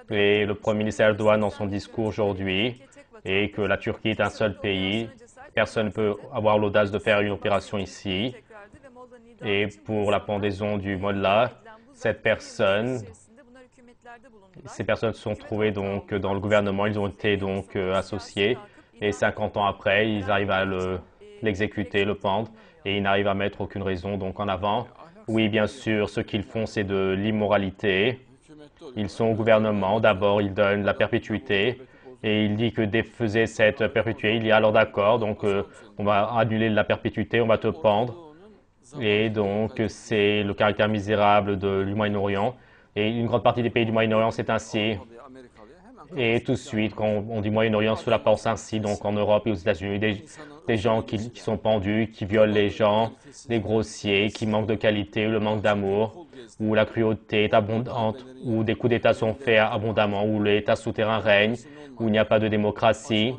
Et le Premier ministre Erdogan dans son discours aujourd'hui, et que la Turquie est un seul pays, personne ne peut avoir l'audace de faire une opération ici. Et pour la pendaison du Mollah, ces personnes se sont trouvées donc dans le gouvernement, ils ont été donc associés, et 50 ans après, ils arrivent à l'exécuter, le pendre, et ils n'arrivent à mettre aucune raison donc en avant. Oui, bien sûr, ce qu'ils font, c'est de l'immoralité. Ils sont au gouvernement. D'abord, ils donnent la perpétuité. Et il dit que défaiser cette perpétuité, il y a alors d'accord. Donc, on va annuler la perpétuité, on va te pendre. Et donc, c'est le caractère misérable du Moyen-Orient. Et une grande partie des pays du Moyen-Orient, c'est ainsi. Et tout de suite, quand on dit Moyen-Orient, cela pense ainsi, donc en Europe et aux États-Unis, des gens qui sont pendus, qui violent les gens, des grossiers, qui manquent de qualité, ou le manque d'amour, où la cruauté est abondante, où des coups d'État sont faits abondamment, où l'État souterrain règne, où il n'y a pas de démocratie,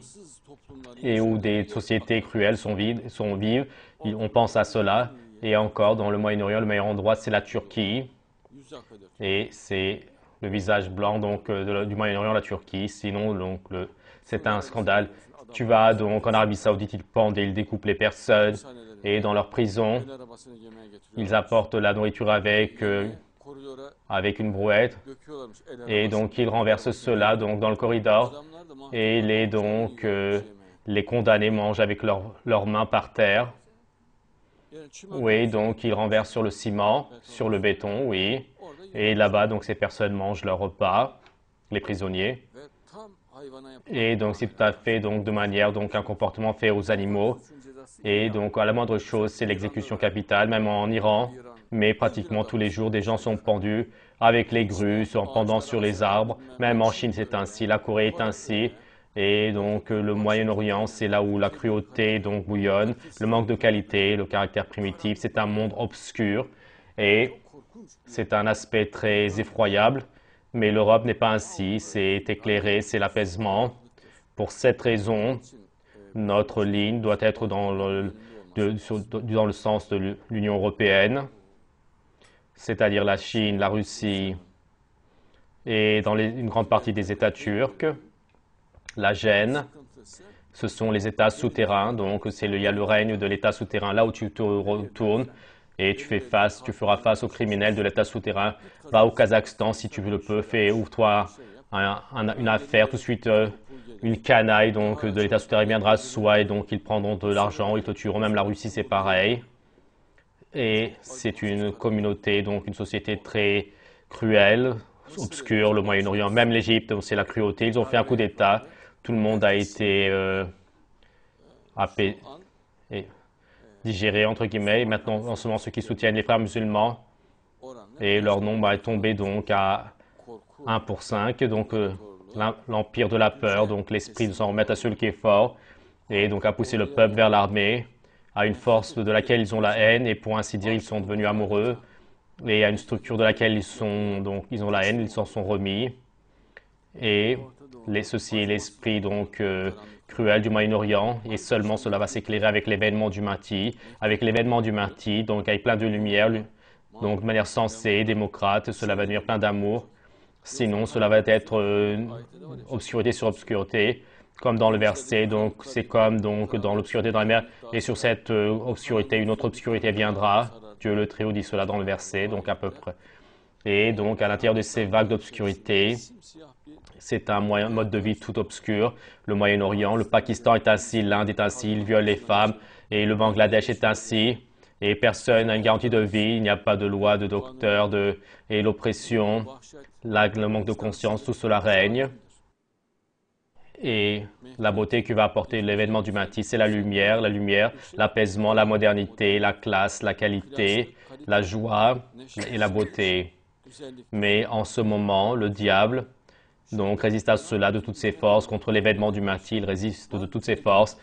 et où des sociétés cruelles sont vives. On pense à cela. Et encore, dans le Moyen-Orient, le meilleur endroit, c'est la Turquie. Et c'est le visage blanc donc du Moyen-Orient, la Turquie. Sinon, donc, c'est un scandale. Tu vas donc en Arabie Saoudite, ils pendent et ils découpent les personnes. Et dans leur prison, ils apportent la nourriture avec une brouette. Et donc, ils renversent cela donc, dans le corridor. Et les condamnés mangent avec leurs mains par terre. Oui, donc ils renversent sur le ciment, sur le béton, oui. Et là-bas, donc ces personnes mangent leur repas, les prisonniers. Et donc c'est tout à fait donc de manière donc un comportement fait aux animaux. Et donc à la moindre chose, c'est l'exécution capitale, même en Iran. Mais pratiquement tous les jours, des gens sont pendus avec les grues, en pendant sur les arbres. Même en Chine, c'est ainsi. La Corée est ainsi. Et donc le Moyen-Orient, c'est là où la cruauté donc bouillonne, le manque de qualité, le caractère primitif. C'est un monde obscur et c'est un aspect très effroyable. Mais l'Europe n'est pas ainsi. C'est éclairé, c'est l'apaisement. Pour cette raison, notre ligne doit être dans le sens de l'Union européenne, c'est-à-dire la Chine, la Russie et dans une grande partie des États turcs. La Gêne, ce sont les États souterrains, donc il y a le règne de l'État souterrain, là où tu te retournes et tu feras face aux criminels de l'État souterrain. Va au Kazakhstan si tu le peux, ouvre-toi une affaire, tout de suite une canaille donc, de l'État souterrain viendra soi et donc ils prendront de l'argent, ils te tueront, même la Russie c'est pareil. Et c'est une communauté, donc une société très cruelle, obscure, le Moyen-Orient, même l'Égypte, c'est la cruauté. Ils ont fait un coup d'État. Tout le monde a été digéré, entre guillemets. Et maintenant, en ce moment, ceux qui soutiennent les frères musulmans, et leur nombre est tombé donc à 1 pour 5. Donc, l'empire de la peur, donc l'esprit de s'en remettre à celui qui est fort, et donc a poussé le peuple vers l'armée, à une force de laquelle ils ont la haine, et pour ainsi dire, ils sont devenus amoureux, et à une structure de laquelle ils ont la haine, ils s'en sont remis. Et ceci est l'esprit donc cruel du Moyen-Orient, et seulement cela va s'éclairer avec l'événement du Mahdi. Avec l'événement du Mahdi, donc avec plein de lumière, donc de manière sensée, démocrate, cela va devenir plein d'amour. Sinon, cela va être obscurité sur obscurité, comme dans le verset. Donc, c'est comme donc dans l'obscurité dans la mer. Et sur cette obscurité, une autre obscurité viendra. Dieu le Très-Haut dit cela dans le verset, donc à peu près. Et donc, à l'intérieur de ces vagues d'obscurité, c'est un mode de vie tout obscur. Le Moyen-Orient, le Pakistan est ainsi, l'Inde est ainsi, ils violent les femmes, et le Bangladesh est ainsi. Et personne n'a une garantie de vie, il n'y a pas de loi, de docteur, et l'oppression, le manque de conscience, tout cela règne. Et la beauté que va apporter l'événement du Mahdi, c'est la lumière, l'apaisement, la modernité, la classe, la qualité, la joie et la beauté. Mais en ce moment, le diable donc résiste à cela de toutes ses forces. Contre l'événement du Mahdi, il résiste de toutes ses forces.